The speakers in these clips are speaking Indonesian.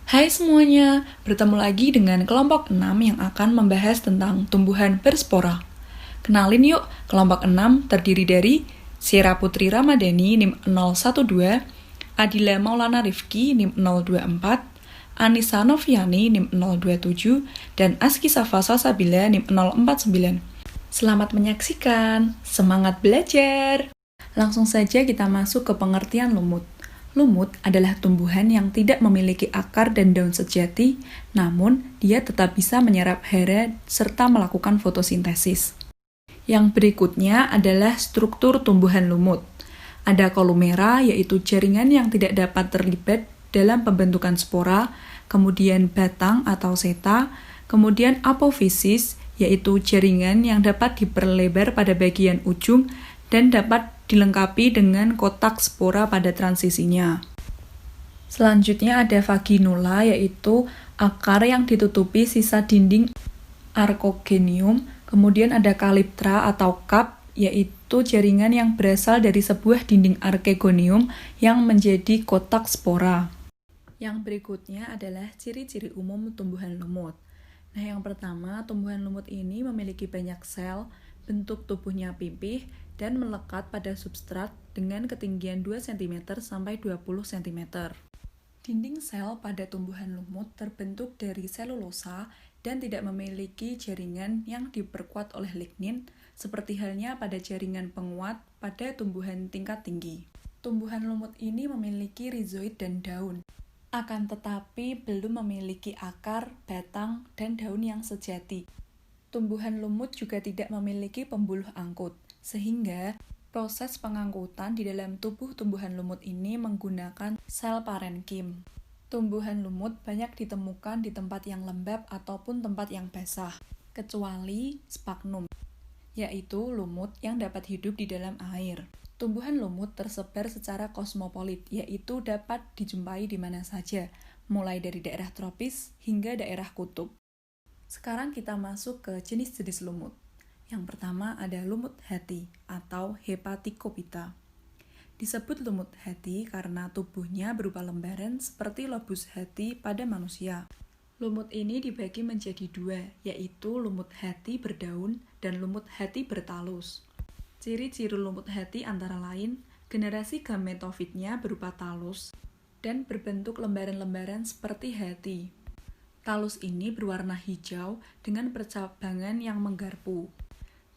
Hai semuanya, bertemu lagi dengan kelompok 6 yang akan membahas tentang tumbuhan berspora. Kenalin yuk, kelompok 6 terdiri dari Sierra Putri Ramadhani NIM 012, Adila Maulana Rifki NIM 024, Anissa Noviani NIM 027, dan Aski Safa Salsabila NIM 049. Selamat menyaksikan, semangat belajar! Langsung saja kita masuk ke pengertian lumut. Lumut adalah tumbuhan yang tidak memiliki akar dan daun sejati, namun dia tetap bisa menyerap hara serta melakukan fotosintesis. Yang berikutnya adalah struktur tumbuhan lumut. Ada kolumera, yaitu jaringan yang tidak dapat terlibat dalam pembentukan spora, kemudian batang atau seta, kemudian apofisis, yaitu jaringan yang dapat diperlebar pada bagian ujung dan dapat dilengkapi dengan kotak spora pada transisinya. Selanjutnya ada vaginula, yaitu akar yang ditutupi sisa dinding archegonium. Kemudian ada calyptra atau cup, yaitu jaringan yang berasal dari sebuah dinding archegonium yang menjadi kotak spora. Yang berikutnya adalah ciri-ciri umum tumbuhan lumut. Nah, yang pertama, tumbuhan lumut ini memiliki banyak sel, bentuk tubuhnya pipih, dan melekat pada substrat dengan ketinggian 2 cm sampai 20 cm. Dinding sel pada tumbuhan lumut terbentuk dari selulosa dan tidak memiliki jaringan yang diperkuat oleh lignin, seperti halnya pada jaringan penguat pada tumbuhan tingkat tinggi. Tumbuhan lumut ini memiliki rizoid dan daun, akan tetapi belum memiliki akar, batang, dan daun yang sejati. Tumbuhan lumut juga tidak memiliki pembuluh angkut, sehingga proses pengangkutan di dalam tubuh tumbuhan lumut ini menggunakan sel parenkim. Tumbuhan lumut banyak ditemukan di tempat yang lembab ataupun tempat yang basah, kecuali sphagnum, yaitu lumut yang dapat hidup di dalam air. Tumbuhan lumut tersebar secara kosmopolit, yaitu dapat dijumpai di mana saja, mulai dari daerah tropis hingga daerah kutub. Sekarang kita masuk ke jenis-jenis lumut. Yang pertama ada lumut hati atau Hepaticophyta. Disebut lumut hati karena tubuhnya berupa lembaran seperti lobus hati pada manusia. Lumut ini dibagi menjadi dua, yaitu lumut hati berdaun dan lumut hati bertalus. Ciri-ciri lumut hati antara lain, generasi gametofitnya berupa talus dan berbentuk lembaran-lembaran seperti hati. Talus ini berwarna hijau dengan percabangan yang menggarpu.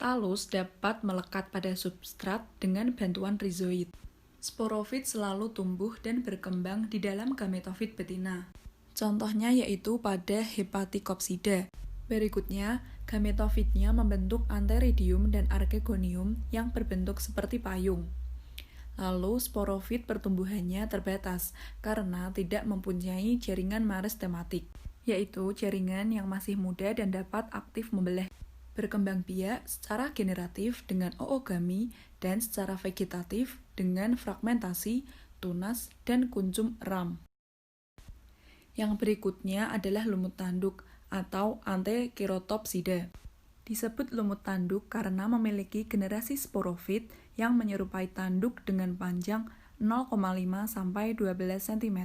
Talus dapat melekat pada substrat dengan bantuan rizoid. Sporofit selalu tumbuh dan berkembang di dalam gametofit betina. Contohnya yaitu pada Hepaticopsida. Berikutnya, gametofitnya membentuk antheridium dan archegonium yang berbentuk seperti payung. Lalu, sporofit pertumbuhannya terbatas karena tidak mempunyai jaringan meristematik, yaitu jaringan yang masih muda dan dapat aktif membelah. Berkembang biak secara generatif dengan oogami dan secara vegetatif dengan fragmentasi, tunas, dan kuncum eram. Yang berikutnya adalah lumut tanduk atau Anthecheirotopsida. Disebut lumut tanduk karena memiliki generasi sporofit yang menyerupai tanduk dengan panjang 0,5 sampai 12 cm.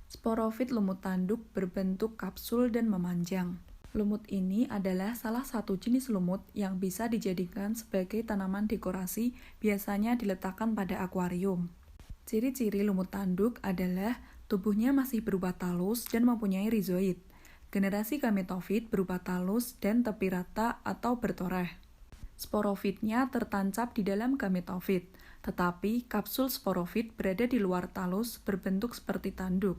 Sporofit lumut tanduk berbentuk kapsul dan memanjang. Lumut ini adalah salah satu jenis lumut yang bisa dijadikan sebagai tanaman dekorasi, biasanya diletakkan pada akuarium. Ciri-ciri lumut tanduk adalah tubuhnya masih berupa talus dan mempunyai rizoid. Generasi gametofit berupa talus dan tepi rata atau bertoreh. Sporofitnya tertancap di dalam gametofit, tetapi kapsul sporofit berada di luar talus berbentuk seperti tanduk.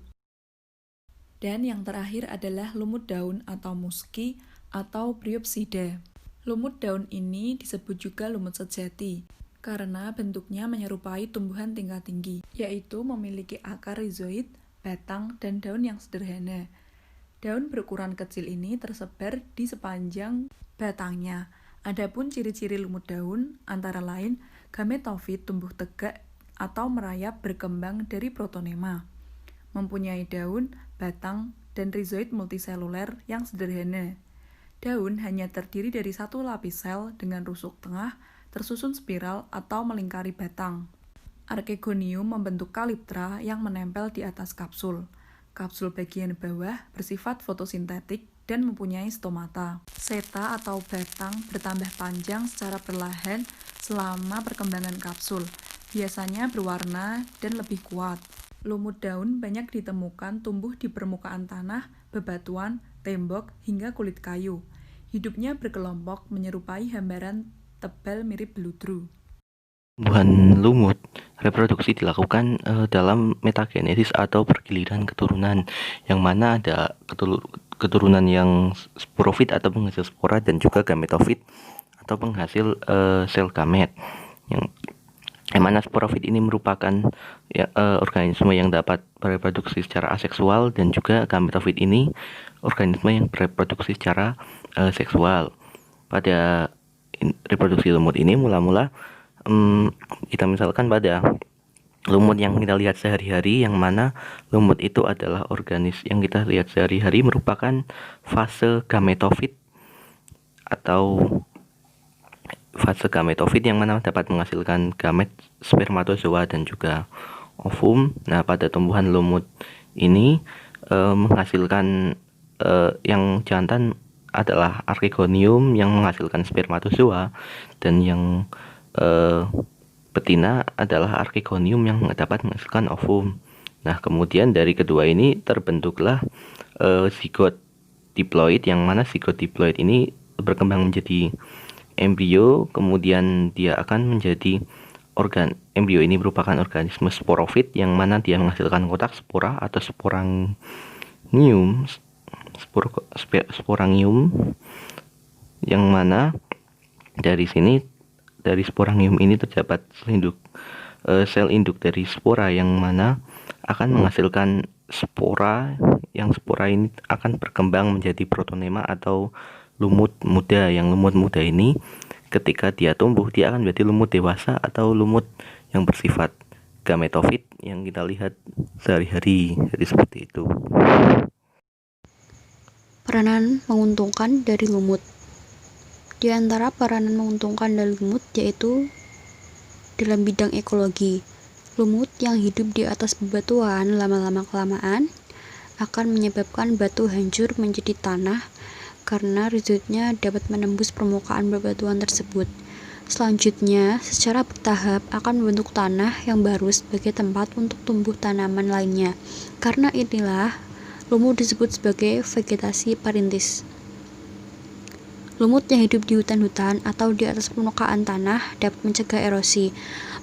Dan yang terakhir adalah lumut daun atau musky atau Bryopsida. Lumut daun ini disebut juga lumut sejati karena bentuknya menyerupai tumbuhan tingkat tinggi, yaitu memiliki akar rizoid, batang, dan daun yang sederhana. Daun berukuran kecil ini tersebar di sepanjang batangnya. Adapun ciri-ciri lumut daun antara lain gametofit tumbuh tegak atau merayap berkembang dari protonema. Mempunyai daun, batang, dan rizoid multiseluler yang sederhana. Daun hanya terdiri dari satu lapis sel dengan rusuk tengah, tersusun spiral atau melingkari batang. Archegonium membentuk calyptra yang menempel di atas kapsul. Kapsul bagian bawah bersifat fotosintetik dan mempunyai stomata. Seta atau batang bertambah panjang secara perlahan selama perkembangan kapsul, biasanya berwarna dan lebih kuat. Lumut daun banyak ditemukan tumbuh di permukaan tanah, bebatuan, tembok, hingga kulit kayu. Hidupnya berkelompok menyerupai hambaran tebal mirip beludru. Tumbuhan lumut reproduksi dilakukan dalam metagenesis atau pergiliran keturunan, yang mana ada keturunan yang sporofit atau penghasil spora dan juga gametofit atau penghasil sel gamet. Yang mana sporofit ini merupakan organisme yang dapat bereproduksi secara aseksual, dan juga gametofit ini organisme yang bereproduksi secara seksual. Pada reproduksi lumut ini mula-mula kita misalkan pada lumut yang kita lihat sehari-hari, yang mana lumut itu adalah organisme yang kita lihat sehari-hari merupakan fase gametofit atau fase gametofit yang mana dapat menghasilkan gamet, spermatozoa, dan juga ovum. Nah, pada tumbuhan lumut ini menghasilkan yang jantan adalah archegonium yang menghasilkan spermatozoa, dan yang betina adalah archegonium yang dapat menghasilkan ovum. Nah, kemudian dari kedua ini terbentuklah zigot diploid, yang mana zigot diploid ini berkembang menjadi embrio, kemudian dia akan menjadi embrio ini merupakan organisme sporofit, yang mana dia menghasilkan kotak spora atau sporangium, yang mana dari sporangium ini terdapat sel induk dari spora, yang mana akan menghasilkan spora, yang spora ini akan berkembang menjadi protonema atau lumut muda, yang lumut muda ini ketika dia tumbuh dia akan menjadi lumut dewasa atau lumut yang bersifat gametofit yang kita lihat sehari-hari. Jadi seperti itu. Peranan menguntungkan dari lumut. Di antara peranan menguntungkan dari lumut yaitu dalam bidang ekologi. Lumut yang hidup di atas bebatuan lama-lama kelamaan akan menyebabkan batu hancur menjadi tanah karena rizotnya dapat menembus permukaan bebatuan tersebut. Selanjutnya, secara bertahap akan membentuk tanah yang baru sebagai tempat untuk tumbuh tanaman lainnya. Karena inilah lumut disebut sebagai vegetasi perintis. Lumut yang hidup di hutan-hutan atau di atas permukaan tanah dapat mencegah erosi,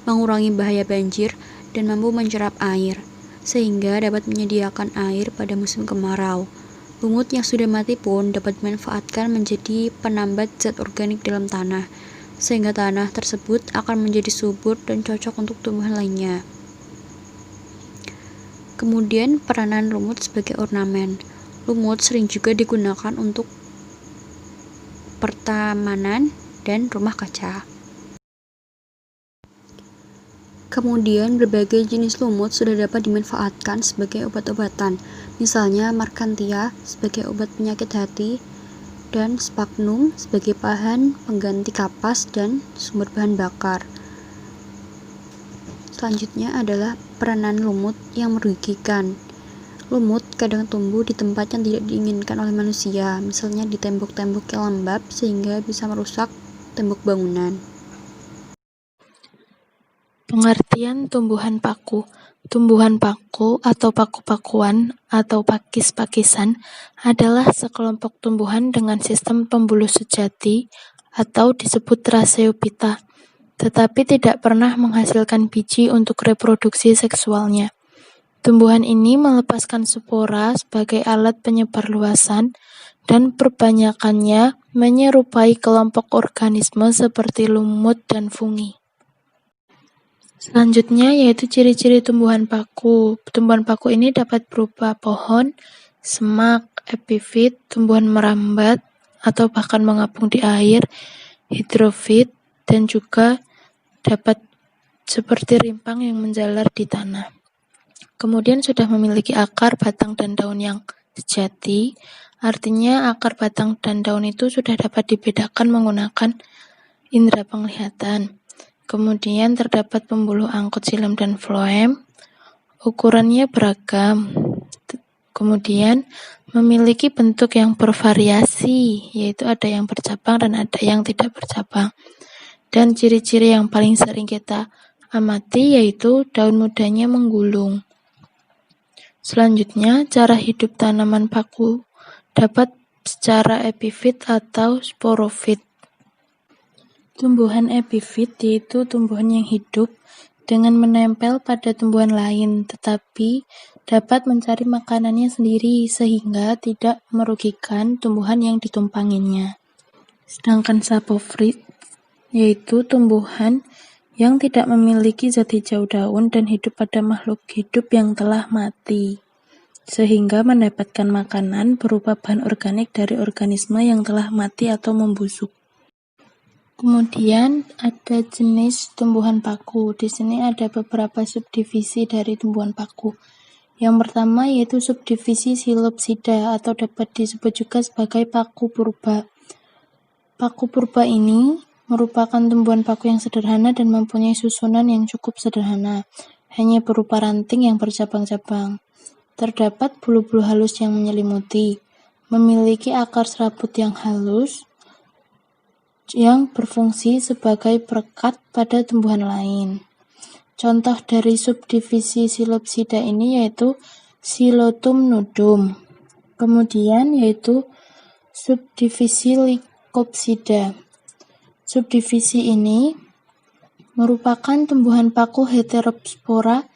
mengurangi bahaya banjir, dan mampu menyerap air, sehingga dapat menyediakan air pada musim kemarau. Lumut yang sudah mati pun dapat dimanfaatkan menjadi penambat zat organik dalam tanah, sehingga tanah tersebut akan menjadi subur dan cocok untuk tumbuhan lainnya. Kemudian peranan lumut sebagai ornamen. Lumut sering juga digunakan untuk pertamanan dan rumah kaca. Kemudian berbagai jenis lumut sudah dapat dimanfaatkan sebagai obat-obatan, misalnya markantia sebagai obat penyakit hati dan sphagnum sebagai bahan pengganti kapas dan sumber bahan bakar. Selanjutnya adalah peranan lumut yang merugikan. Lumut kadang tumbuh di tempat yang tidak diinginkan oleh manusia, misalnya di tembok-tembok yang lembab sehingga bisa merusak tembok bangunan. Pengertian tumbuhan paku. Tumbuhan paku atau paku-pakuan atau pakis-pakisan adalah sekelompok tumbuhan dengan sistem pembuluh sejati atau disebut Rhaseophyta, tetapi tidak pernah menghasilkan biji untuk reproduksi seksualnya. Tumbuhan ini melepaskan spora sebagai alat penyebar luasan, dan perbanyakannya menyerupai kelompok organisme seperti lumut dan fungi. Selanjutnya yaitu ciri-ciri tumbuhan paku. Tumbuhan paku ini dapat berupa pohon, semak, epifit, tumbuhan merambat, atau bahkan mengapung di air, hidrofit, dan juga dapat seperti rimpang yang menjalar di tanah. Kemudian sudah memiliki akar, batang, dan daun yang sejati, artinya akar, batang, dan daun itu sudah dapat dibedakan menggunakan indera penglihatan. Kemudian terdapat pembuluh angkut xilem dan floem, ukurannya beragam, Kemudian memiliki bentuk yang bervariasi, yaitu ada yang bercabang dan ada yang tidak bercabang. Dan ciri-ciri yang paling sering kita amati yaitu daun mudanya menggulung. Selanjutnya, cara hidup tanaman paku dapat secara epifit atau sporofit. Tumbuhan epifit yaitu tumbuhan yang hidup dengan menempel pada tumbuhan lain, tetapi dapat mencari makanannya sendiri sehingga tidak merugikan tumbuhan yang ditumpanginya. Sedangkan sapofit yaitu tumbuhan yang tidak memiliki zat hijau daun dan hidup pada makhluk hidup yang telah mati, sehingga mendapatkan makanan berupa bahan organik dari organisme yang telah mati atau membusuk. Kemudian ada jenis tumbuhan paku. Di sini ada beberapa subdivisi dari tumbuhan paku. Yang pertama yaitu subdivisi Psilopsida atau dapat disebut juga sebagai paku purba. Paku purba ini merupakan tumbuhan paku yang sederhana dan mempunyai susunan yang cukup sederhana, hanya berupa ranting yang bercabang-cabang. Terdapat bulu-bulu halus yang menyelimuti, memiliki akar serabut yang halus, yang berfungsi sebagai perekat pada tumbuhan lain. Contoh dari subdivisi Psilopsida ini yaitu Psilotum nudum. Kemudian yaitu subdivisi Lycopsida. Subdivisi ini merupakan tumbuhan paku heterospora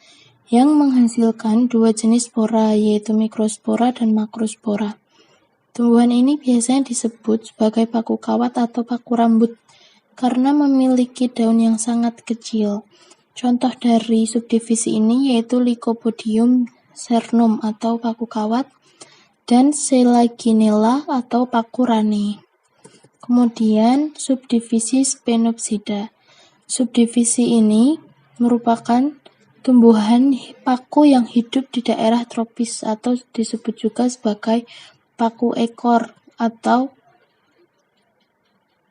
yang menghasilkan dua jenis spora yaitu mikrospora dan makrospora. Tumbuhan ini biasanya disebut sebagai paku kawat atau paku rambut karena memiliki daun yang sangat kecil. Contoh dari subdivisi ini yaitu Lycopodium cernum atau paku kawat dan Selaginella atau paku rane. Kemudian subdivisi Spenopsida. Subdivisi ini merupakan tumbuhan paku yang hidup di daerah tropis atau disebut juga sebagai paku ekor atau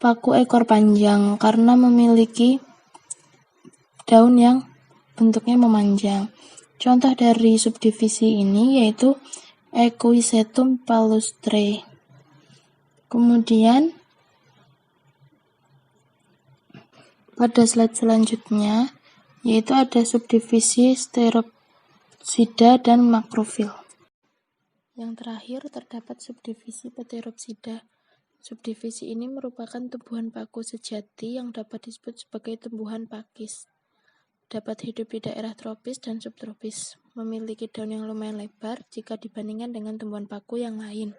paku ekor panjang karena memiliki daun yang bentuknya memanjang. Contoh dari subdivisi ini yaitu Equisetum palustre. Kemudian pada slide selanjutnya yaitu ada subdivisi Steropsida dan makrofil. Yang terakhir terdapat subdivisi Pteropsida. Subdivisi ini merupakan tumbuhan paku sejati yang dapat disebut sebagai tumbuhan pakis. Dapat hidup di daerah tropis dan subtropis, memiliki daun yang lumayan lebar jika dibandingkan dengan tumbuhan paku yang lain.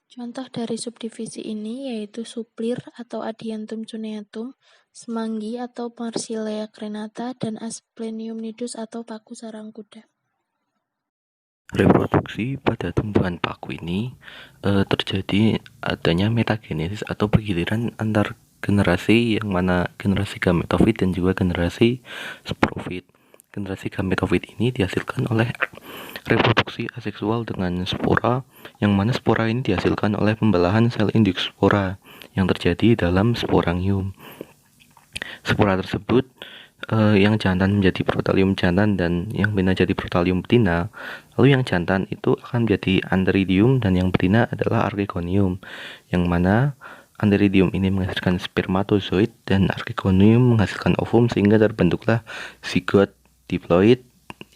Contoh dari subdivisi ini yaitu Suplir atau Adiantum cuneatum, Semanggi atau Marsilea crenata, dan Asplenium nidus atau paku sarang kuda. Reproduksi pada tumbuhan paku ini terjadi adanya metagenesis atau pergiliran antar generasi, yang mana generasi gametofit dan juga generasi sporofit. Generasi gametofit ini dihasilkan oleh reproduksi aseksual dengan spora, yang mana spora ini dihasilkan oleh pembelahan sel induk spora yang terjadi dalam sporangium. Spora tersebut yang jantan menjadi protalium jantan dan yang betina jadi protalium betina. Lalu yang jantan itu akan menjadi antheridium dan yang betina adalah archegonium, yang mana antheridium ini menghasilkan spermatozoid dan archegonium menghasilkan ovum sehingga terbentuklah zigot diploid,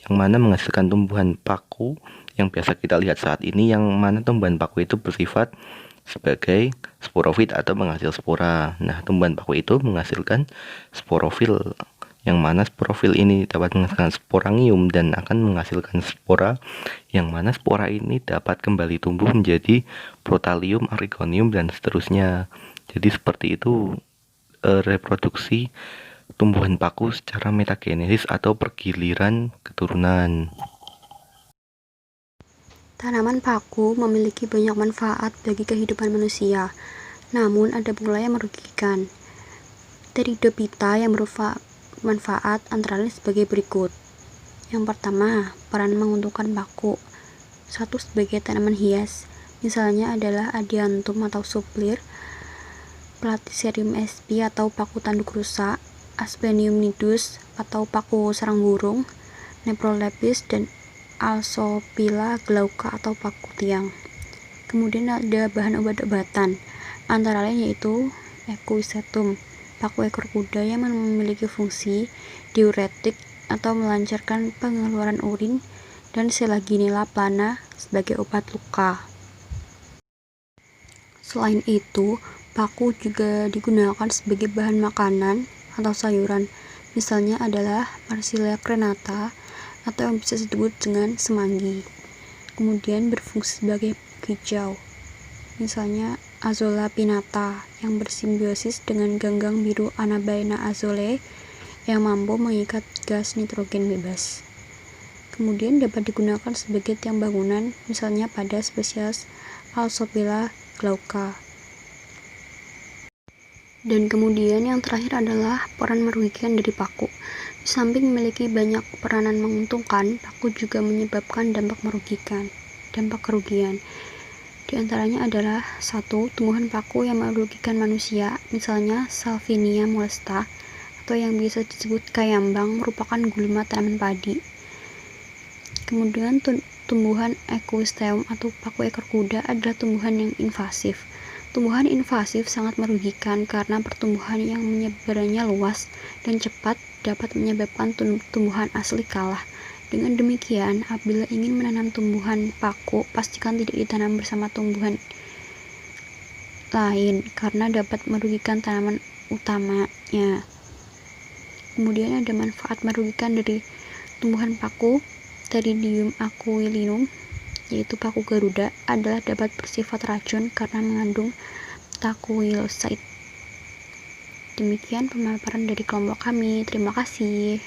yang mana menghasilkan tumbuhan paku yang biasa kita lihat saat ini, yang mana tumbuhan paku itu bersifat sebagai sporofit atau menghasil spora. Nah, tumbuhan paku itu menghasilkan sporofil, yang mana sporofil ini dapat menghasilkan sporangium dan akan menghasilkan spora, yang mana spora ini dapat kembali tumbuh menjadi protalium, archegonium, dan seterusnya. Jadi seperti itu reproduksi tumbuhan paku secara metagenesis atau pergiliran keturunan. Tanaman paku memiliki banyak manfaat bagi kehidupan manusia, namun ada pula yang merugikan. Pteridophyta yang manfaat antara lain sebagai berikut. Yang pertama, peran menguntungkan paku. Satu, sebagai tanaman hias, misalnya adalah Adiantum atau Suplir, Platycerium sp atau paku tanduk rusa, Asplenium nidus atau paku sarang burung, Nephrolepis, dan Alsopila glauca atau paku tiang. Kemudian ada bahan obat-obatan, antara lain yaitu equisetum, paku ekor kuda yang memiliki fungsi diuretik atau melancarkan pengeluaran urin, dan Selaginella plana sebagai obat luka. Selain itu, paku juga digunakan sebagai bahan makanan atau sayuran. Misalnya adalah Marsilea crenata atau yang bisa disebut dengan semanggi. Kemudian berfungsi sebagai hijau. Misalnya Azolla pinnata yang bersimbiosis dengan ganggang biru Anabaena azole yang mampu mengikat gas nitrogen bebas. Kemudian dapat digunakan sebagai tiang bangunan, misalnya pada spesies Alsopila glauca. Dan kemudian yang terakhir adalah peran merugikan dari paku. Di samping memiliki banyak peranan menguntungkan, paku juga menyebabkan dampak kerugian. Di antaranya adalah 1. Tumbuhan paku yang merugikan manusia, misalnya Salvinia molesta atau yang biasa disebut kayambang, merupakan gulma tanaman padi. Kemudian tumbuhan Equisteum atau paku ekor kuda adalah tumbuhan yang invasif. Tumbuhan invasif sangat merugikan karena pertumbuhan yang menyebarannya luas dan cepat dapat menyebabkan tumbuhan asli kalah. Dengan demikian, apabila ingin menanam tumbuhan paku, pastikan tidak ditanam bersama tumbuhan lain karena dapat merugikan tanaman utamanya. Kemudian ada manfaat merugikan dari tumbuhan paku. Pteridium aquilinum, yaitu paku Garuda, adalah dapat bersifat racun karena mengandung takuiloside. Demikian pemaparan dari kelompok kami. Terima kasih.